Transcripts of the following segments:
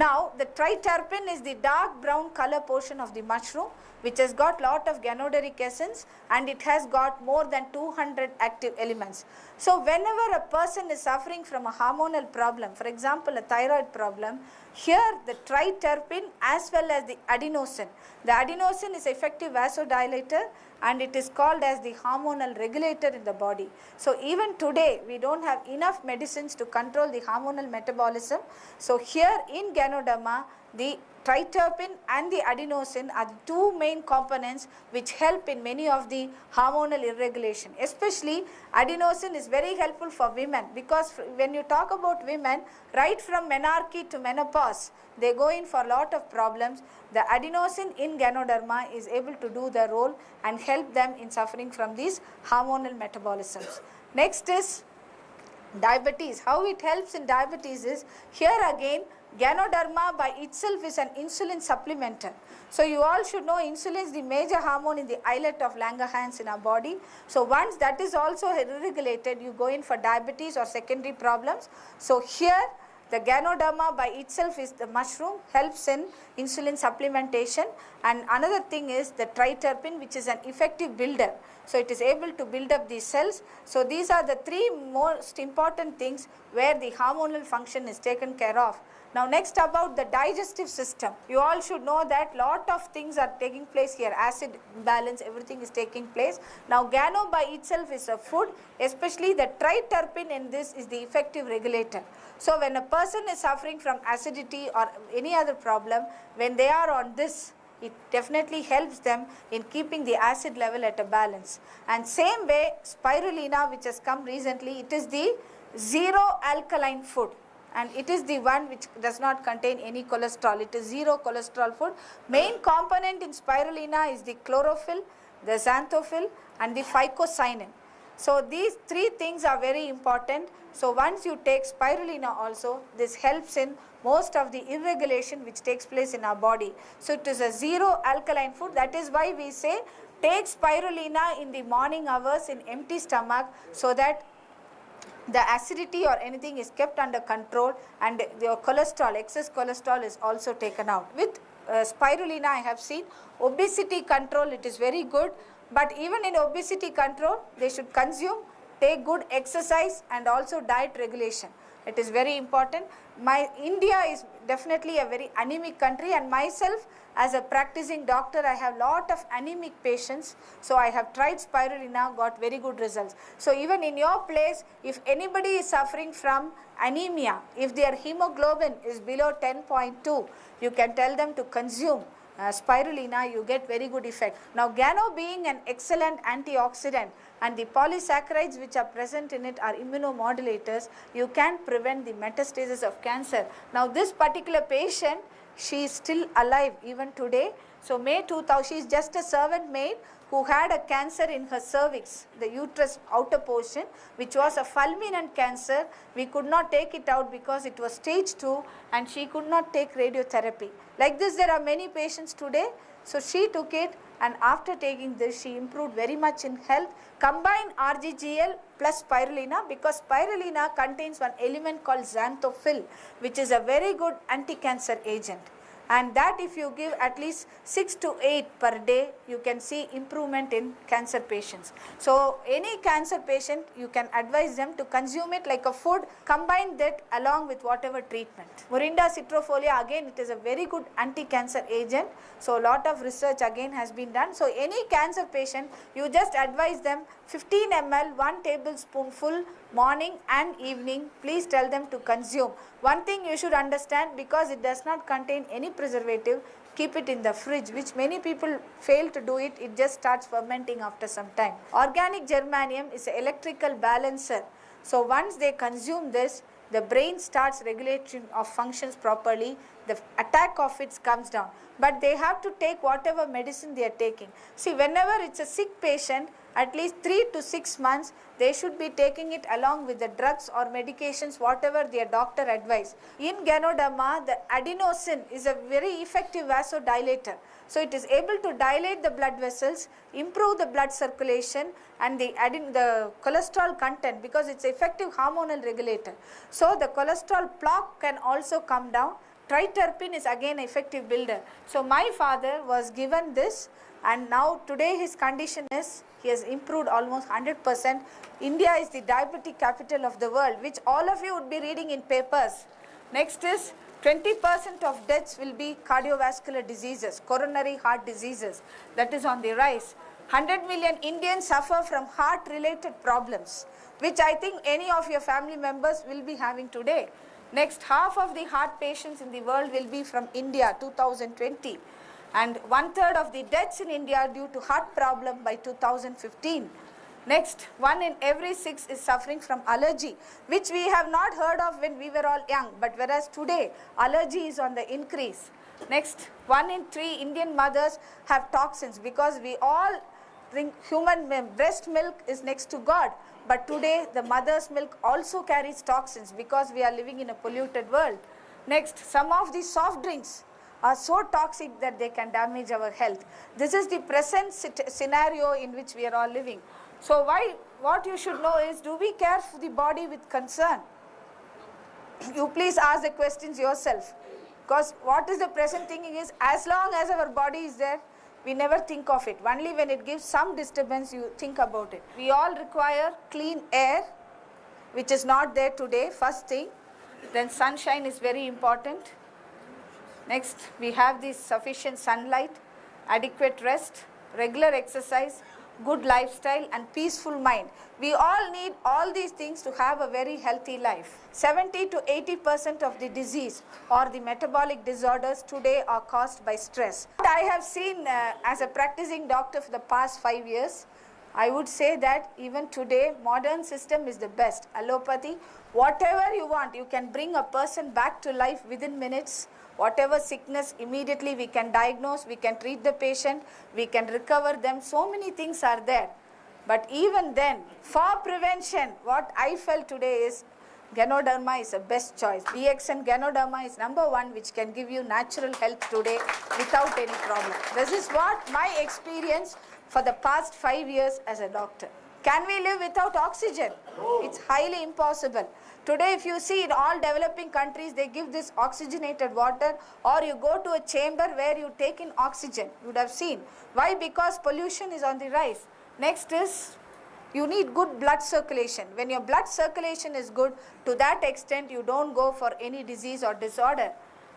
Now the triterpene is the dark brown color portion of the mushroom, which has got lot of ganoderic essence, and it has got more than 200 active elements. So whenever a person is suffering from a hormonal problem, for example a thyroid problem, here the triterpene as well as the adenosine. The adenosine is effective vasodilator and it is called as the hormonal regulator in the body. So even today we don't have enough medicines to control the hormonal metabolism. So here in ganoderma, the triterpene and the adenosine are the two main components which help in many of the hormonal irregulation. Especially adenosine is very helpful for women, because when you talk about women, right from menarche to menopause, they go in for a lot of problems. The adenosine in ganoderma is able to do the role and help them in suffering from these hormonal metabolisms. Next is diabetes. How it helps in diabetes is, here again ganoderma by itself is an insulin supplementer. So you all should know insulin is the major hormone in the islet of Langerhans in our body. So once that is also regulated, you go in for diabetes or secondary problems. So here the ganoderma by itself is the mushroom, helps in insulin supplementation, and another thing is the triterpene, which is an effective builder. So it is able to build up these cells. So these are the three most important things where the hormonal function is taken care of. Now next about the digestive system. You all should know that lot of things are taking place here, acid balance, everything is taking place. Now gano by itself is a food, especially the triterpene in this is the effective regulator. So when a person is suffering from acidity or any other problem, when they are on this, it definitely helps them in keeping the acid level at a balance. And same way spirulina, which has come recently, it is the zero alkaline food. And it is the one which does not contain any cholesterol. It is zero cholesterol food. Main component in spirulina is the chlorophyll, the xanthophyll and the phycocyanin. So these three things are very important. So once you take spirulina also, this helps in most of the irregulation which takes place in our body. So it is a zero alkaline food. That is why we say take spirulina in the morning hours in empty stomach, so that the acidity or anything is kept under control and your cholesterol, excess cholesterol is also taken out. With spirulina I have seen obesity control, it is very good, but even in obesity control they should consume, take good exercise and also diet regulation. It is very important. India is definitely a very anemic country, and myself as a practicing doctor, I have lot of anemic patients. So I have tried spirulina, got very good results. So even in your place, if anybody is suffering from anemia, if their hemoglobin is below 10.2, you can tell them to consume spirulina, you get very good effect. Now gano being an excellent antioxidant, and the polysaccharides which are present in it are immunomodulators, you can prevent the metastasis of cancer. Now this particular patient, she is still alive even today. So May 2000, she is just a servant maid who had a cancer in her cervix, the uterus outer portion, which was a fulminant cancer. We could not take it out because it was stage 2 and she could not take radiotherapy. Like this there are many patients today. So she took it, and after taking this she improved very much in health. Combine RGGL plus spirulina, because spirulina contains one element called xanthophyll, which is a very good anti-cancer agent. And that if you give at least 6 to 8 per day, you can see improvement in cancer patients. So any cancer patient, you can advise them to consume it like a food, combine that along with whatever treatment. Morinda citrifolia, again it is a very good anti-cancer agent. So a lot of research again has been done. So any cancer patient, you just advise them 15 ml, 1 tablespoonful morning and evening, please tell them to consume. One thing you should understand, because it does not contain any preservative, keep it in the fridge, which many people fail to do it, it just starts fermenting after some time. Organic germanium is an electrical balancer. So once they consume this, the brain starts regulation of functions properly, the attack of it comes down. But they have to take whatever medicine they are taking. See, whenever it's a sick patient, at least 3 to 6 months, they should be taking it along with the drugs or medications, whatever their doctor advice. In ganoderma, the adenosine is a very effective vasodilator. So it is able to dilate the blood vessels, improve the blood circulation and the cholesterol content, because it's effective hormonal regulator. So the cholesterol plaque can also come down. triterpene is again an effective builder. So my father was given this, and now today his condition is, he has improved almost 100%. India is the diabetic capital of the world, which all of you would be reading in papers. Next is 20% of deaths will be cardiovascular diseases, coronary heart diseases, that is on the rise. 100 million Indians suffer from heart related problems, which I think any of your family members will be having today. Next, half of the heart patients in the world will be from India 2020, and 1/3 of the deaths in India due to heart problem by 2015. Next, 1 in every 6 is suffering from allergy, which we have not heard of when we were all young, but whereas today allergy is on the increase. Next, 1 in 3 Indian mothers have toxins, because we all think human breast milk is next to God. But today the mother's milk also carries toxins, because we are living in a polluted world. Next, some of these soft drinks are so toxic that they can damage our health. This is the present scenario in which we are all living. So what you should know is, do we care for the body with concern? You please ask the questions yourself, because what is the present thinking is, as long as our body is there, we never think of it. Only when it gives some disturbance you think about it. We all require clean air, which is not there today, first thing. Then sunshine is very important. Next, we have this sufficient sunlight, adequate rest, regular exercise, good lifestyle and peaceful mind. We all need all these things to have a very healthy life. 70 to 80% of the disease or the metabolic disorders today are caused by stress. What I have seen as a practicing doctor for the past 5 years, I would say that even today modern system is the best. Allopathy, whatever you want, you can bring a person back to life within minutes. Whatever sickness, immediately we can diagnose, we can treat the patient, we can recover them. So many things are there. But even then, for prevention, what I felt today is ganoderma is the best choice. DX and ganoderma is #1, which can give you natural health today without any problem. This is what my experience for the past 5 years as a doctor. Can we live without oxygen? It's highly impossible. Today, if you see in all developing countries, they give this oxygenated water, or you go to a chamber where you take in oxygen. You would have seen. Why? Because pollution is on the rise. Next is, you need good blood circulation. When your blood circulation is good, to that extent you don't go for any disease or disorder.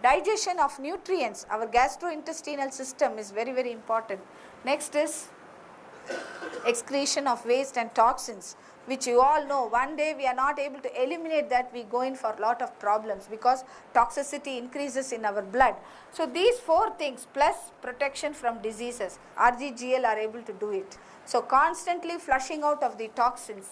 Digestion of nutrients, our gastrointestinal system is very, very important. Next is excretion of waste and toxins, which you all know. One day we are not able to eliminate that, we go in for a lot of problems because toxicity increases in our blood. So these 4 things plus protection from diseases, RGGL are able to do it. So constantly flushing out of the toxins.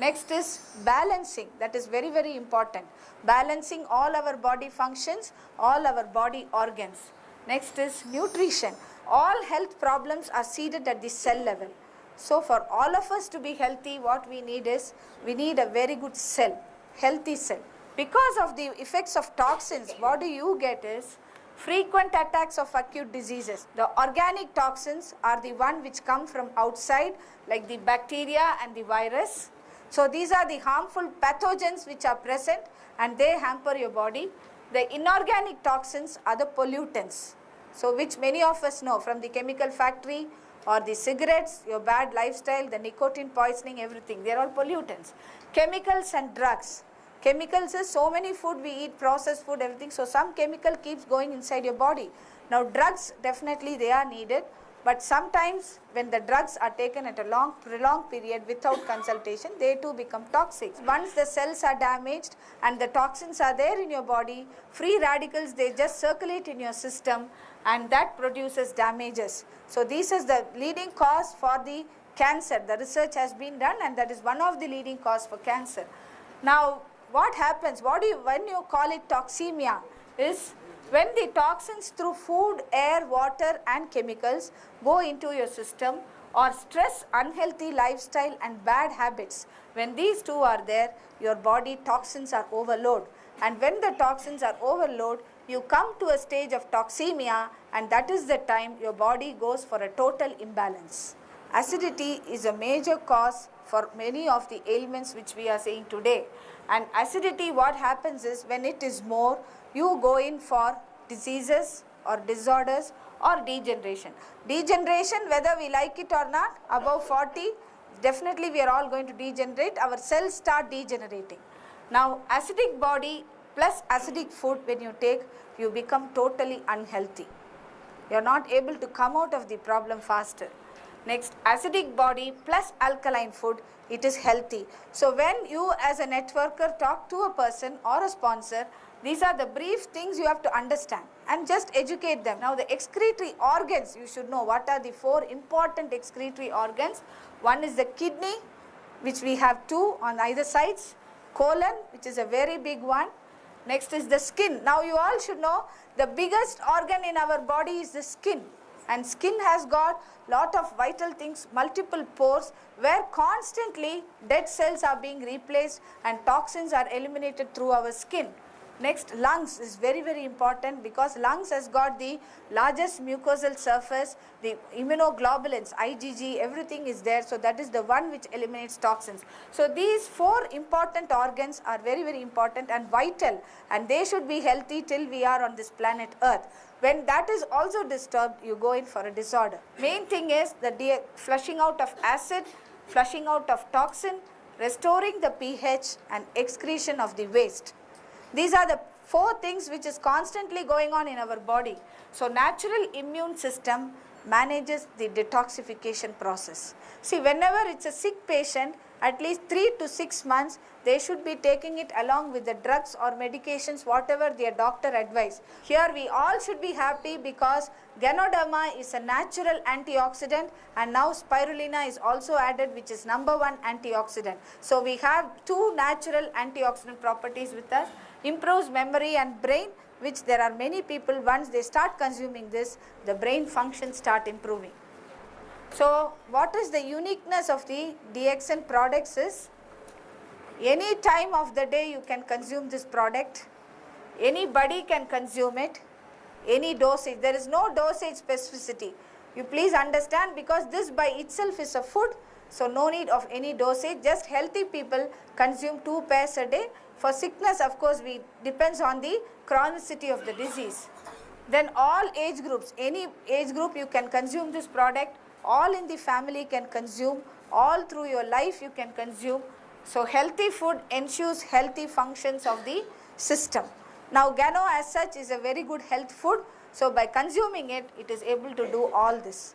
Next is balancing, that is very, very important. Balancing all our body functions, all our body organs. Next is nutrition. All health problems are seated at the cell level. So for all of us to be healthy, what we need is, we need a very good cell, healthy cell. Because of the effects of toxins, what do you get is frequent attacks of acute diseases. The organic toxins are the one which come from outside, like the bacteria and the virus. So these are the harmful pathogens which are present and they hamper your body. The inorganic toxins are the pollutants. So which many of us know from the chemical factory or the cigarettes, your bad lifestyle, the nicotine poisoning, everything, they are all pollutants. Chemicals and drugs. Chemicals is so many food we eat, processed food, everything. So some chemical keeps going inside your body. Now drugs, definitely they are needed. But sometimes when the drugs are taken at a prolonged period without consultation, they too become toxic. Once the cells are damaged and the toxins are there in your body, free radicals, they just circulate in your system and that produces damages. So this is the leading cause for the cancer. The research has been done and that is one of the leading cause for cancer. Now what happens, when you call it toxemia, is when the toxins through food, air, water and chemicals go into your system, or stress, unhealthy lifestyle and bad habits. When these two are there, your body toxins are overload. And when the toxins are overload, you come to a stage of toxemia and that is the time your body goes for a total imbalance. Acidity is a major cause for many of the ailments which we are seeing today. And acidity, what happens is when it is more, you go in for diseases or disorders or degeneration. Degeneration, whether we like it or not, above 40, definitely we are all going to degenerate. Our cells start degenerating. Now, acidic body plus acidic food, when you take, you become totally unhealthy. You are not able to come out of the problem faster. Next, acidic body plus alkaline food, it is healthy. So when you as a networker talk to a person or a sponsor, these are the brief things you have to understand and just educate them. Now the excretory organs, you should know what are the 4 important excretory organs. One is the kidney, which we have 2 on either sides, colon, which is a very big one. Next is the skin. Now you all should know the biggest organ in our body is the skin. And skin has got lot of vital things, multiple pores where constantly dead cells are being replaced and toxins are eliminated through our skin. Next, lungs is very, very important because lungs has got the largest mucosal surface, the immunoglobulins, IgG, everything is there. So that is the one which eliminates toxins. So these 4 important organs are very, very important and vital, and they should be healthy till we are on this planet Earth. When that is also disturbed, you go in for a disorder. Main thing is the flushing out of acid, flushing out of toxin, restoring the pH and excretion of the waste. These are the 4 things which is constantly going on in our body. So natural immune system manages the detoxification process. See, whenever it's a sick patient, at least 3 to 6 months, they should be taking it along with the drugs or medications, whatever their doctor advice. Here we all should be happy because ganoderma is a natural antioxidant, and now spirulina is also added, which is #1 antioxidant. So we have 2 natural antioxidant properties with us. Improves memory and brain, which there are many people, once they start consuming this, the brain functions start improving. So what is the uniqueness of the DXN products is, any time of the day you can consume this product, anybody can consume it, any dosage, there is no dosage specificity. You please understand, because this by itself is a food, so no need of any dosage, just healthy people consume 2 pairs a day. For sickness, of course, we depends on the chronicity of the disease. Then all age groups, any age group you can consume this product, all in the family can consume, all through your life you can consume. So healthy food ensures healthy functions of the system. Now Gano as such is a very good health food, so by consuming it, it is able to do all this.